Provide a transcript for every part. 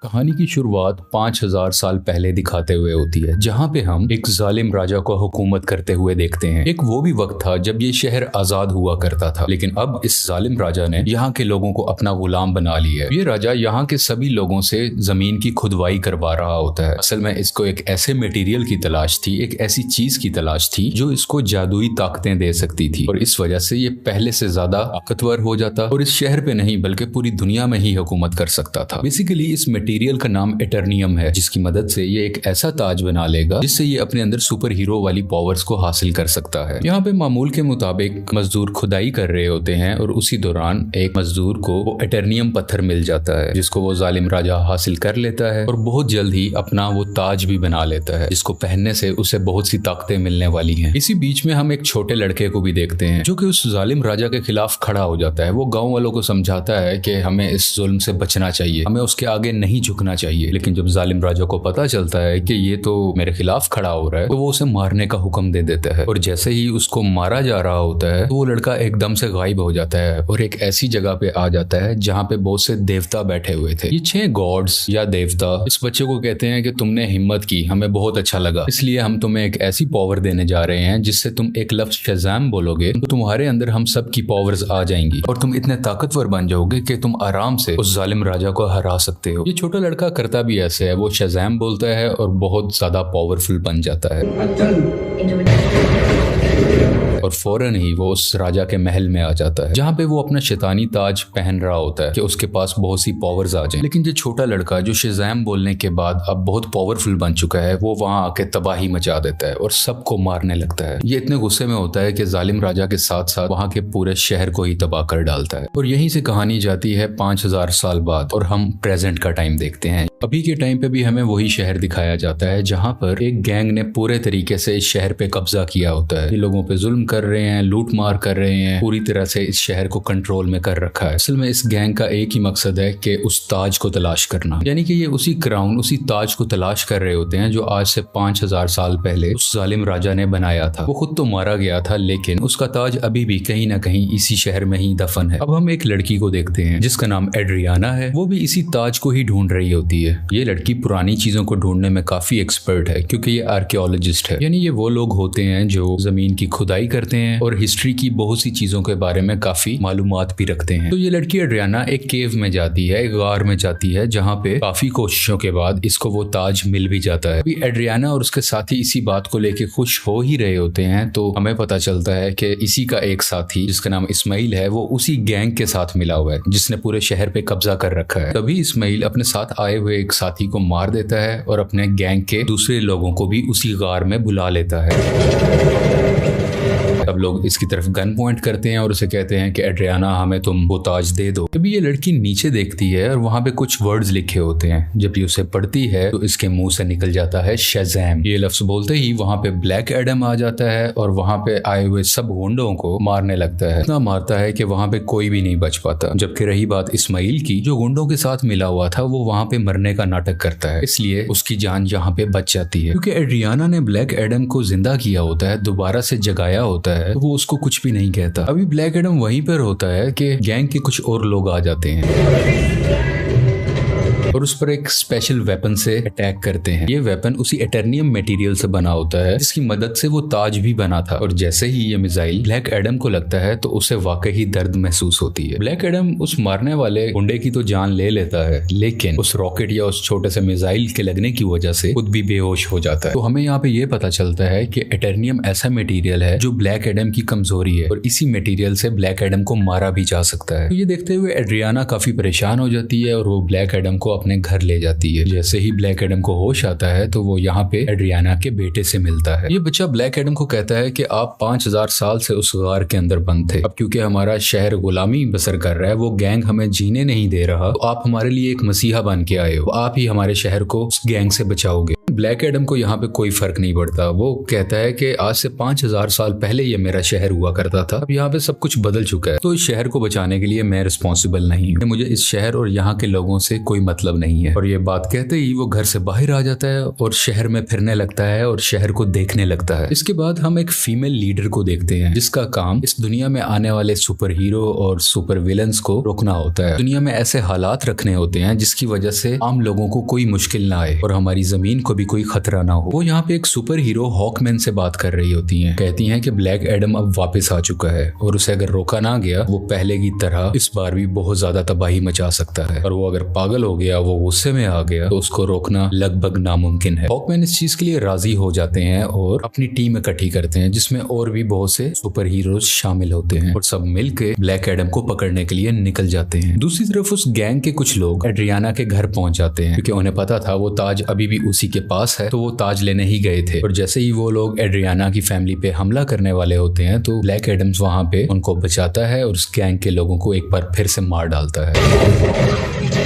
कहानी की शुरुआत 5000 साल पहले दिखाते हुए होती है, जहाँ पे हम एक जालिम राजा को हुकूमत करते हुए देखते हैं। एक वो भी वक्त था जब ये शहर आजाद हुआ करता था, लेकिन अब इस जालिम राजा ने यहाँ के लोगों को अपना गुलाम बना लिया है। ये राजा यहाँ के सभी लोगों से जमीन की खुदवाई करवा रहा होता है। असल में इसको एक ऐसे मटेरियल की तलाश थी, एक ऐसी चीज की तलाश थी जो इसको जादुई ताकतें दे सकती थी, और इस वजह से ये पहले से ज्यादा ताकतवर हो जाता और इस शहर पे नहीं बल्कि पूरी दुनिया में ही हुकूमत कर सकता था। बेसिकली इस मटेरियल का नाम एटर्नियम है, जिसकी मदद से ये एक ऐसा ताज बना लेगा जिससे ये अपने अंदर सुपर हीरो वाली पावर्स को हासिल कर सकता है। यहाँ पे मामूल के मुताबिक मजदूर खुदाई कर रहे होते हैं और उसी दौरान एक मजदूर को वो एटर्नियम पत्थर मिल जाता है, जिसको वो जालिम राजा हासिल कर लेता है और बहुत जल्द ही अपना वो ताज भी बना लेता है, जिसको पहनने से उसे बहुत सी ताकतें मिलने वाली हैं। इसी बीच में हम एक छोटे लड़के को भी देखते हैं जो कि उस जालिम राजा के खिलाफ खड़ा हो जाता है। वो गाँव वालों को समझाता है कि हमें इस जुल्म से बचना चाहिए, हमें उसके आगे नहीं झुकना चाहिए। लेकिन जब जालिम राजा को पता चलता है कि ये तो मेरे खिलाफ खड़ा हो रहा है, तो वो उसे मारने का हुक्म दे देता है। और जैसे ही उसको मारा जा रहा होता है तो वो लड़का एकदम से गायब हो जाता है और एक ऐसी जगह पे आ जाता है जहाँ पे बहुत से देवता बैठे हुए थे। ये 6 गॉड्स या देवता इस बच्चे को कहते हैं कि तुमने हिम्मत की, हमें बहुत अच्छा लगा, इसलिए हम तुम्हें एक ऐसी पावर देने जा रहे हैं जिससे तुम एक लफ्ज शज़ाम बोलोगे तो तुम्हारे अंदर हम सब की पावर्स आ जाएंगी और तुम इतने ताकतवर बन जाओगे कि तुम आराम से उस जालिम राजा को हरा सकते हो। ये छोटा लड़का करता भी ऐसे है, वो शज़ाम बोलता है और बहुत ज्यादा पावरफुल बन जाता है और फौरन ही वो उस राजा के महल में आ जाता है, जहाँ पे वो अपना शैतानी ताज पहन रहा होता है कि उसके पास बहुत सी पावर्स आ जाएं। लेकिन ये छोटा लड़का जो शज़ाम बोलने के बाद अब बहुत पावरफुल बन चुका है, वो वहां आके तबाही मचा देता है और सबको मारने लगता है। ये इतने गुस्से में होता है कि जालिम राजा के साथ साथ वहां के पूरे शहर को ही तबाह कर डालता है। और यहीं से कहानी जाती है 5000 साल बाद और हम प्रेजेंट का टाइम देखते हैं। अभी के टाइम पे भी हमें वही शहर दिखाया जाता है जहाँ पर एक गैंग ने पूरे तरीके से इस शहर पे कब्जा किया होता है। ये लोगों पे जुल्म कर रहे हैं, लूट मार कर रहे हैं, पूरी तरह से इस शहर को कंट्रोल में कर रखा है। असल में इस गैंग का एक ही मकसद है कि उस ताज को तलाश करना, यानी कि ये उसी क्राउन, उसी ताज को तलाश कर रहे होते हैं जो आज से 5000 साल पहले उस जालिम राजा ने बनाया था। वो खुद तो मारा गया था, लेकिन उसका ताज अभी भी कहीं ना कहीं इसी शहर में ही दफन है। अब हम एक लड़की को देखते हैं जिसका नाम एड्रियाना है। वो भी इसी ताज को ही ढूंढ रही होती है। ये लड़की पुरानी चीजों को ढूंढने में काफी एक्सपर्ट है, क्योंकि ये आर्कियोलॉजिस्ट है, यानी ये वो लोग होते हैं जो जमीन की खुदाई करते हैं और हिस्ट्री की बहुत सी चीजों के बारे में काफी मालूमात भी रखते हैं। तो ये लड़की एड्रियाना एक केव में जाती है, एक गार में जाती है, जहाँ पे काफी कोशिशों के बाद इसको वो ताज मिल भी जाता है। एड्रियाना और उसके साथी इसी बात को लेके खुश हो ही रहे होते हैं, तो हमें पता चलता है कि इसी का एक साथी जिसका नाम इस्माइल है, वो उसी गैंग के साथ मिला हुआ है जिसने पूरे शहर पे कब्जा कर रखा है। तभी इस्माइल अपने साथ आए हुए एक साथी को मार देता है और अपने गैंग के दूसरे लोगों को भी उसी गार में बुला लेता है। अब लोग इसकी तरफ गन पॉइंट करते हैं और उसे कहते हैं कि एड्रियाना, हमें तुम वो ताज दे दो। तभी ये लड़की नीचे देखती है और वहां पे कुछ वर्ड्स लिखे होते हैं। जब ये उसे पढ़ती है तो इसके मुंह से निकल जाता है शज़ाम। ये लफ्ज बोलते ही वहां पे ब्लैक एडम आ जाता है और वहां पे आए हुए सब गुंडों को मारने लगता है। इतना मारता है कि वहां पे कोई भी नहीं बच पाता। जबकि रही बात इस्माइल की, जो गुंडों के साथ मिला हुआ था, वो वहां पे मरने का नाटक करता है, इसलिए उसकी जान यहाँ पे बच जाती है। क्योंकि एड्रियाना ने ब्लैक एडम को जिंदा किया होता है, दोबारा से जगाया होता है, तो वो उसको कुछ भी नहीं कहता। अभी ब्लैक एडम वहीं पर होता है कि गैंग के कुछ और लोग आ जाते हैं और उस पर एक स्पेशल वेपन से अटैक करते हैं। ये वेपन उसी एटर्नियम मटेरियल से बना होता है जिसकी मदद से वो ताज भी बना था। और जैसे ही ये मिसाइल ब्लैक एडम को लगता है तो उसे वाकई दर्द महसूस होती है। ब्लैक एडम उस मारने वाले गुंडे की तो जान ले लेता है, लेकिन उस रॉकेट या उस छोटे से मिसाइल के लगने की वजह से खुद भी बेहोश हो जाता है। तो हमें यहाँ पे ये पता चलता है कि एटर्नियम ऐसा मटेरियल है जो ब्लैक एडम की कमजोरी है और इसी मटेरियल से ब्लैक एडम को मारा भी जा सकता है। तो ये देखते हुए एड्रियाना काफी परेशान हो जाती है और वो ब्लैक एडम को अपने घर ले जाती है। जैसे ही ब्लैक एडम को होश आता है तो वो यहाँ पे एड्रियाना के बेटे से मिलता है। ये बच्चा ब्लैक एडम को कहता है कि आप 5000 साल से उस गार के अंदर बंद थे, अब क्योंकि हमारा शहर गुलामी बसर कर रहा है, वो गैंग हमें जीने नहीं दे रहा, तो आप हमारे लिए एक मसीहा बन के आए हो, आप ही हमारे शहर को उस गैंग से बचाओगे। ब्लैक एडम को यहाँ पे कोई फर्क नहीं पड़ता। वो कहता है कि आज से 5000 साल पहले ये मेरा शहर हुआ करता था, अब यहाँ पे सब कुछ बदल चुका है, तो इस शहर को बचाने के लिए मैं रिस्पॉन्सिबल नहीं हूँ, मुझे इस शहर और यहाँ के लोगों से कोई मतलब नहीं है। और ये बात कहते ही वो घर से बाहर आ जाता है और शहर में फिरने लगता है और शहर को देखने लगता है। इसके बाद हम एक फीमेल लीडर को देखते हैं जिसका काम इस दुनिया में आने वाले सुपर हीरो और सुपर विलन्स को रोकना होता है। दुनिया में ऐसे हालात रखने होते हैं जिसकी वजह से आम लोगों को कोई मुश्किल ना आए और हमारी जमीन को भी कोई खतरा ना हो। वो यहाँ पे एक सुपर हीरो हॉकमैन से बात कर रही होती हैं। कहती हैं कि ब्लैक एडम अब वापस आ चुका है और उसे अगर रोका ना गया वो पहले की तरह इस बार भी बहुत ज्यादा तबाही मचा सकता है, और वो अगर पागल हो गया, वो गुस्से में आ गया, तो उसको रोकना लगभग नामुमकिन है। हॉकमैन इस चीज के लिए राजी हो जाते हैं और अपनी टीम इकट्ठी करते हैं जिसमें और भी बहुत से सुपर हीरोज शामिल होते हैं और सब मिलकर ब्लैक एडम को पकड़ने के लिए निकल जाते हैं। दूसरी तरफ उस गैंग के कुछ लोग एड्रियाना के घर पहुंच जाते हैं क्योंकि उन्हें पता था वो ताज अभी भी उसी के पास है, तो वो ताज लेने ही गए थे। और जैसे ही वो लोग एड्रियाना की फैमिली पे हमला करने वाले होते हैं तो ब्लैक एडम्स वहां पे उनको बचाता है और उस गैंग के लोगों को एक बार फिर से मार डालता है।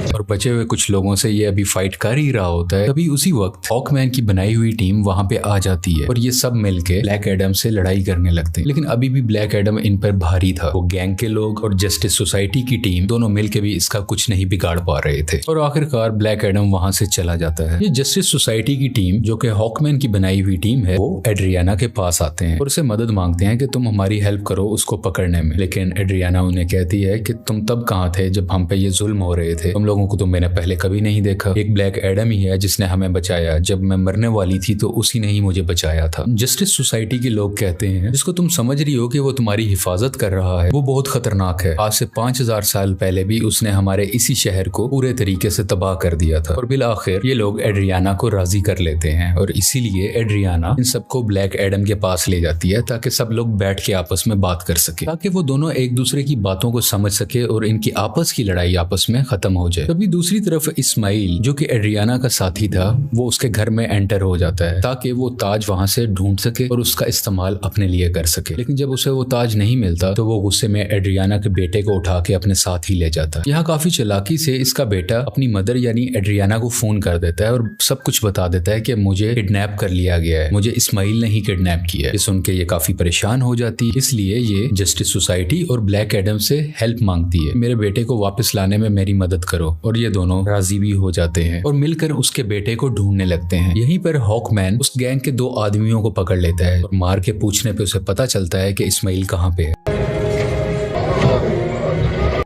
और बचे हुए कुछ लोगों से ये अभी फाइट कर ही रहा होता है, तभी उसी वक्त हॉकमैन की बनाई हुई टीम वहां पे आ जाती है और ये सब मिलके ब्लैक एडम से लड़ाई करने लगते हैं। लेकिन अभी भी ब्लैक एडम इन पर भारी था। वो गैंग के लोग और जस्टिस सोसाइटी की टीम दोनों मिलके भी इसका कुछ नहीं बिगाड़ पा रहे थे और आखिरकार ब्लैक एडम वहां से चला जाता है। ये जस्टिस सोसाइटी की टीम जो कि हॉकमैन की बनाई हुई टीम है, वो एड्रियाना के पास आते हैं और उसे मदद मांगते हैं कि तुम हमारी हेल्प करो उसको पकड़ने में। लेकिन एड्रियाना उन्हें कहती है कि तुम तब कहाँ थे जब हम पे ये जुल्म हो रहे थे, तुम लोगों को तो मैंने पहले कभी नहीं देखा। एक ब्लैक एडम ही है जिसने हमें बचाया, जब मैं मरने वाली थी तो उसी ने ही मुझे बचाया था। जस्टिस सोसाइटी के लोग कहते हैं जिसको तुम समझ रही हो कि वो तुम्हारी हिफाजत कर रहा है, वो बहुत खतरनाक है। आज से 5000 साल पहले भी उसने हमारे इसी शहर को पूरे तरीके से तबाह कर दिया था। और बिल आखिर ये लोग एड्रियाना को राजी कर लेते हैं और इसीलिए एड्रियाना इन सबको ब्लैक एडम के पास ले जाती है ताकि सब लोग बैठ के आपस में बात कर सके, ताकि वो दोनों एक दूसरे की बातों को समझ सके और इनकी आपस की लड़ाई आपस में खत्म हो जाए। तभी दूसरी तरफ इस्माइल जो कि एड्रियाना का साथी था, वो उसके घर में एंटर हो जाता है ताकि वो ताज वहां से ढूंढ सके और उसका इस्तेमाल अपने लिए कर सके। लेकिन जब उसे वो ताज नहीं मिलता तो वो गुस्से में एड्रियाना के बेटे को उठा के अपने साथ ही ले जाता है। यहाँ काफी चालाकी से इसका बेटा अपनी मदर यानी एड्रियाना को फोन कर देता है और सब कुछ बता देता है कि मुझे किडनैप कर लिया गया है, मुझे इस्माइल ने ही किडनैप किया है। ये सुन के ये काफी परेशान हो जाती है, इसलिए ये जस्टिस सोसाइटी और ब्लैक एडम से हेल्प मांगती है, मेरे बेटे को वापस लाने में मेरी मदद करो। और ये दोनों राजी भी हो जाते हैं और मिलकर उसके बेटे को ढूंढने लगते हैं। यहीं पर हॉकमैन उस गैंग के 2 आदमियों को पकड़ लेता है और मार के पूछने पे उसे पता चलता है कि इस्माइल कहाँ पे है।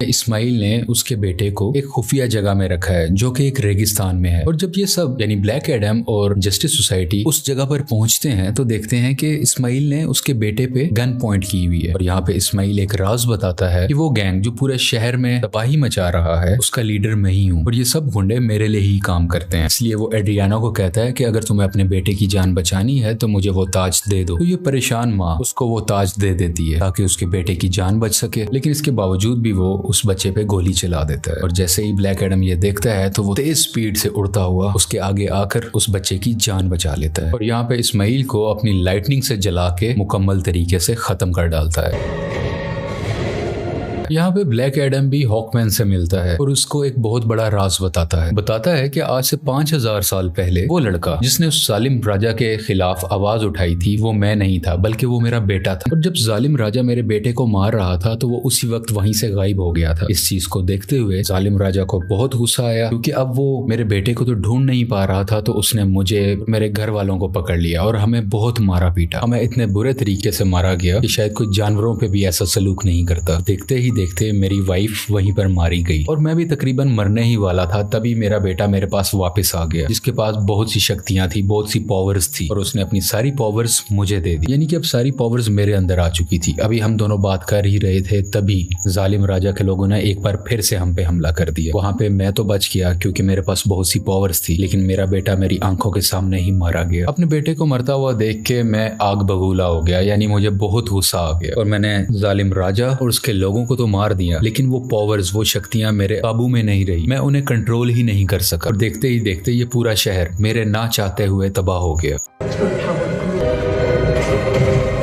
इस्माइल ने उसके बेटे को एक खुफिया जगह में रखा है जो कि एक रेगिस्तान में है। और जब ये सब यानी ब्लैक एडम और जस्टिस सोसाइटी उस जगह पर पहुंचते हैं तो देखते हैं कि इस्माइल ने उसके बेटे पे गन पॉइंट की हुई है। और यहाँ पे इस्माइल एक राज बताता है कि वो गैंग जो पूरे शहर में तबाही मचा रहा है उसका लीडर मैं ही हूँ और ये सब गुंडे मेरे लिए ही काम करते हैं। इसलिए वो एड्रियाना को कहता है कि अगर तुम्हें अपने बेटे की जान बचानी है तो मुझे वो ताज दे दो। तो ये परेशान माँ उसको वो ताज दे देती है ताकि उसके बेटे की जान बच सके, लेकिन इसके बावजूद भी वो उस बच्चे पे गोली चला देता है। और जैसे ही ब्लैक एडम ये देखता है तो वो तेज स्पीड से उड़ता हुआ उसके आगे आकर उस बच्चे की जान बचा लेता है और यहाँ पे इस्माइल को अपनी लाइटनिंग से जला के मुकम्मल तरीके से खत्म कर डालता है। यहाँ पे ब्लैक एडम भी हॉकमैन से मिलता है और उसको एक बहुत बड़ा राज बताता है कि आज से 5000 साल पहले वो लड़का जिसने उस जालिम राजा के खिलाफ आवाज उठाई थी वो मैं नहीं था बल्कि वो मेरा बेटा था। और जब जालिम राजा मेरे बेटे को मार रहा था तो वो उसी वक्त वहीं से गायब हो गया था। इस चीज को देखते हुए जालिम राजा को बहुत गुस्सा आया क्योंकि अब वो मेरे बेटे को तो ढूंढ नहीं पा रहा था, तो उसने मुझे मेरे घर वालों को पकड़ लिया और हमें बहुत मारा पीटा। हमें इतने बुरे तरीके से मारा गया कि शायद कोई जानवरों पे भी ऐसा सलूक नहीं करता। देखते ही देखते मेरी वाइफ वहीं पर मारी गई और मैं भी तकरीबन मरने ही वाला था, तभी मेरा बेटा मेरे पास वापस आ गया जिसके पास बहुत सी शक्तियां थी, बहुत सी पावर्स थी और उसने अपनी सारी पावर्स मुझे दे दी। यानी कि अब सारी पावर्स मेरे अंदर आ चुकी थी। अभी हम दोनों बात कर ही रहे थे तभी जालिम राजा के लोगों ने एक बार फिर से हम पे हमला कर दिया। वहां पे मैं तो बच गया क्योंकि मेरे पास बहुत सी पावर्स थी, लेकिन मेरा बेटा मेरी आंखों के सामने ही मारा गया। अपने बेटे को मरता हुआ देख के मैं आग बगूला हो गया, यानी मुझे बहुत गुस्सा आ गया और मैंने जालिम राजा और उसके लोगों को तो मार दिया, लेकिन वो पावर्स, वो शक्तियां मेरे काबू में नहीं रही। मैं उन्हें कंट्रोल ही नहीं कर सका और देखते ही देखते ये पूरा शहर मेरे ना चाहते हुए तबाह हो गया।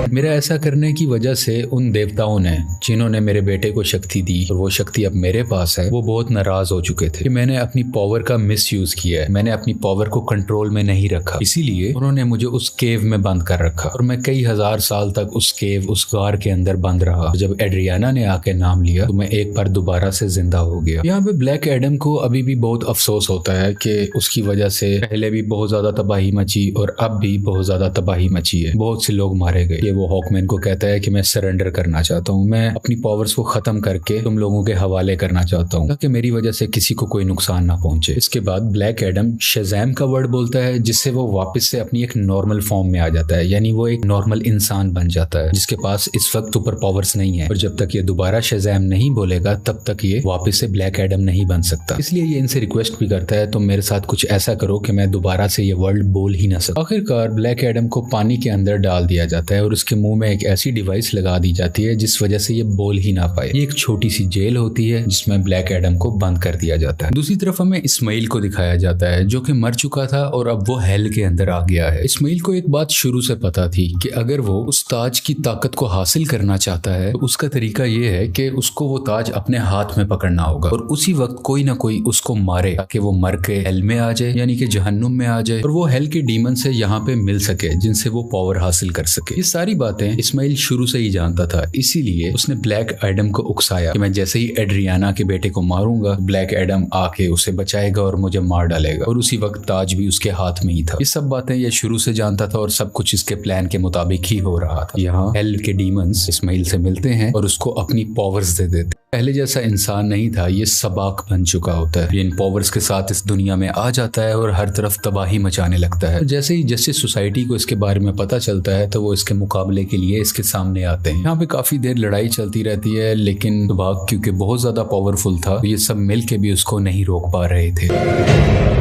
मेरा ऐसा करने की वजह से उन देवताओं ने, जिन्होंने मेरे बेटे को शक्ति दी और वो शक्ति अब मेरे पास है, वो बहुत नाराज हो चुके थे कि मैंने अपनी पावर का मिसयूज किया है, मैंने अपनी पावर को कंट्रोल में नहीं रखा। इसीलिए उन्होंने मुझे उस केव में बंद कर रखा और मैं कई हजार साल तक उस केव, उस गार के अंदर बंद रहा। जब एड्रियाना ने आके नाम लिया तो मैं एक बार दोबारा से जिंदा हो गया। यहाँ पे ब्लैक एडम को अभी भी बहुत अफसोस होता है कि उसकी वजह से पहले भी बहुत ज्यादा तबाही मची और अब भी बहुत ज्यादा तबाही मची है, बहुत से लोग मारे गए। ये वो हॉकमैन को कहता है कि मैं सरेंडर करना चाहता हूँ, मैं अपनी पावर्स को खत्म करके तुम लोगों के हवाले करना चाहता हूँ ताकि मेरी वजह से किसी को कोई नुकसान ना पहुंचे। इसके बाद ब्लैक एडम शज़ैम का वर्ड बोलता है, जिससे वो वापस से अपनी एक नॉर्मल फॉर्म में आ जाता है, यानी वो एक नॉर्मल इंसान बन जाता है जिसके पास इस वक्त ऊपर पावर्स नहीं है। और जब तक ये दोबारा शज़ैम नहीं बोलेगा तब तक ये वापस से ब्लैक एडम नहीं बन सकता। इसलिए ये इनसे रिक्वेस्ट भी करता है, तुम मेरे साथ कुछ ऐसा करो कि मैं दोबारा से ये वर्ड बोल ही ना सकूं। आखिरकार ब्लैक एडम को पानी के अंदर डाल दिया जाता है और उसके मुंह में एक ऐसी डिवाइस लगा दी जाती है जिस वजह से ये बोल ही ना पाए। ये एक छोटी सी जेल होती है जिसमें ब्लैक एडम को बंद कर दिया जाता है। दूसरी तरफ हमें इस्माइल को दिखाया जाता है जो कि मर चुका था और अब वो हेल के अंदर आ गया है। इस्माइल को एक बात शुरू से पता थी कि अगर वो उस ताज की ताकत को हासिल करना चाहता है तो उसका तरीका ये है कि उसको वो ताज अपने हाथ में पकड़ना होगा और उसी वक्त कोई ना कोई उसको मारे ताकि वो मर के हेल में आ जाए, यानी कि जहन्नुम में आ जाए और वो हेल के डीमन से यहाँ पे मिल सके जिनसे वो पावर हासिल कर सके। ये सारी बातें इस्माइल शुरू से ही जानता था, इसीलिए उसने ब्लैक एडम को उकसाया कि मैं जैसे ही एड्रियाना के बेटे को मारूंगा ब्लैक एडम आके उसे बचाएगा और मुझे मार डालेगा और उसी वक्त ताज भी उसके हाथ में ही था। ये सब बातें ये शुरू से जानता था और सब कुछ इसके प्लान के मुताबिक ही हो रहा था। यहाँ हेल के डीमंस इस्माइल से मिलते हैं और उसको अपनी पावर्स दे देते। पहले जैसा इंसान नहीं था, ये सबाक बन चुका होता है। ये इन पावर्स के साथ इस दुनिया में आ जाता है और हर तरफ तबाही मचाने लगता है। जैसे ही जस्टिस सोसाइटी को इसके बारे में पता चलता है तो वो इसके मुकाबले के लिए इसके सामने आते हैं। यहाँ पे काफी देर लड़ाई चलती रहती है, लेकिन सबाक क्योंकि बहुत ज्यादा पावरफुल था, ये सब मिल के भी उसको नहीं रोक पा रहे थे।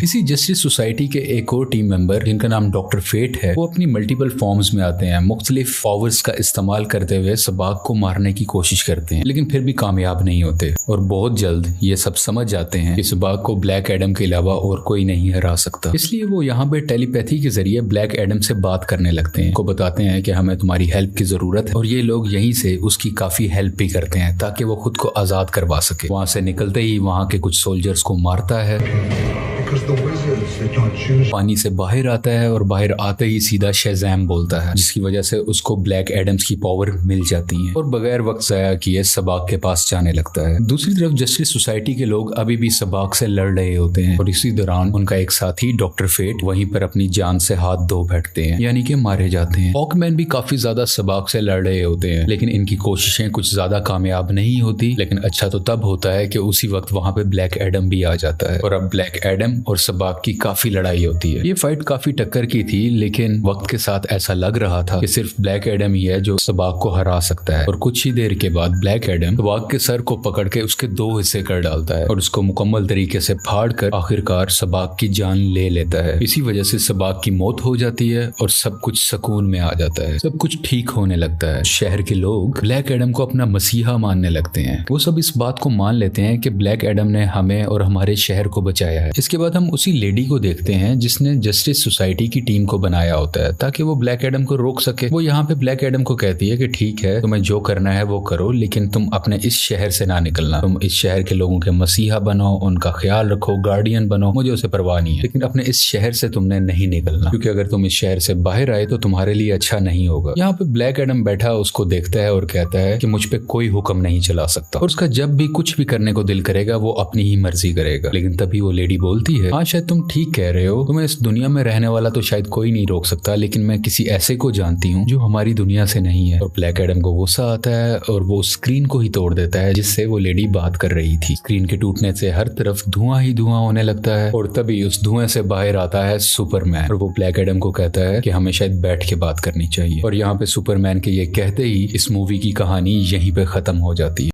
इसी जस्टिस सोसाइटी के एक और टीम मेंबर जिनका नाम डॉक्टर फेट है, वो अपनी मल्टीपल फॉर्म्स में आते हैं, मुख्तलिफ पावर्स का इस्तेमाल करते हुए सबाक को मारने की कोशिश करते हैं, लेकिन फिर भी कामयाब नहीं होते और बहुत जल्द ये सब समझ जाते हैं कि सबाक को ब्लैक एडम के अलावा और कोई नहीं हरा सकता। इसलिए वो यहाँ पे टेलीपैथी के जरिए ब्लैक एडम से बात करने लगते हैं, को बताते हैं कि हमें तुम्हारी हेल्प की जरूरत है और ये लोग यहीं से उसकी काफी हेल्प भी करते हैं ताकि वो खुद को आजाद करवा सके। वहां से निकलते ही वहां के कुछ सोल्जर्स को मारता है, पानी से बाहर आता है और बाहर आते ही सीधा शज़ैम बोलता है, जिसकी वजह से उसको ब्लैक एडम्स की पावर मिल जाती है और बगैर वक्त जाया किए सबाक के पास जाने लगता है। दूसरी तरफ जस्टिस सोसाइटी के लोग अभी भी सबाक से लड़ रहे होते हैं और इसी दौरान उनका एक साथी डॉक्टर फेट वहीं पर अपनी जान से हाथ धो बैठते हैं, यानी कि मारे जाते हैं। हॉकमैन भी काफी ज्यादा सबाक से लड़ रहे होते हैं, लेकिन इनकी कोशिशें कुछ ज्यादा कामयाब नहीं होती। लेकिन अच्छा तो तब होता है कि उसी वक्त वहां पे ब्लैक एडम भी आ जाता है और अब ब्लैक एडम और सबाक की काफी लड़ाई होती है। ये फाइट काफी टक्कर की थी, लेकिन वक्त के साथ ऐसा लग रहा था कि सिर्फ ब्लैक एडम ही है जो सबाक को हरा सकता है। और कुछ ही देर के बाद ब्लैक एडम सबाक के सर को पकड़ के उसके दो हिस्से कर डालता है और उसको मुकम्मल तरीके से फाड़ कर आखिरकार सबाक की जान ले लेता है। इसी वजह से सबाक की मौत हो जाती है और सब कुछ सुकून में आ जाता है, सब कुछ ठीक होने लगता है। शहर के लोग ब्लैक एडम को अपना मसीहा मानने लगते हैं। वो सब इस बात को मान लेते हैं कि ब्लैक एडम ने हमें और हमारे शहर को बचाया है। इसके बाद हम उसी लेडी को देखते हैं जिसने जस्टिस सोसाइटी की टीम को बनाया होता है ताकि वो ब्लैक एडम को रोक सके। वो यहाँ पे ब्लैक एडम को कहती है कि ठीक है, तुम्हें जो करना है वो करो, लेकिन तुम अपने इस शहर से ना निकलना। तुम इस शहर के लोगों के मसीहा बनो, उनका ख्याल रखो, गार्डियन बनो, मुझे उसे परवाह नहीं है, लेकिन अपने इस शहर से तुमने नहीं निकलना, क्योंकि अगर तुम इस शहर से बाहर आए तो तुम्हारे लिए अच्छा नहीं होगा। यहाँ पे ब्लैक एडम बैठा उसको देखता है और कहता है कि मुझ पे कोई हुक्म नहीं चला सकता और उसका जब भी कुछ भी करने को दिल करेगा वो अपनी ही मर्जी करेगा। लेकिन तभी वो लेडी बोलती है, हाँ शायद तुम ठीक कह रहे हो, तुम्हें इस दुनिया में रहने वाला तो शायद कोई नहीं रोक सकता, लेकिन मैं किसी ऐसे को जानती हूँ जो हमारी दुनिया से नहीं है। और ब्लैक एडम को गुस्सा आता है और वो स्क्रीन को ही तोड़ देता है जिससे वो लेडी बात कर रही थी। स्क्रीन के टूटने से हर तरफ धुआं ही धुआं होने लगता है और तभी उस धुएं से बाहर आता है सुपरमैन और वो ब्लैक एडम को कहता है कि हमें शायद बैठ के बात करनी चाहिए। और यहाँ पे सुपरमैन के ये कहते ही इस मूवी की कहानी यहीं पे खत्म हो जाती है।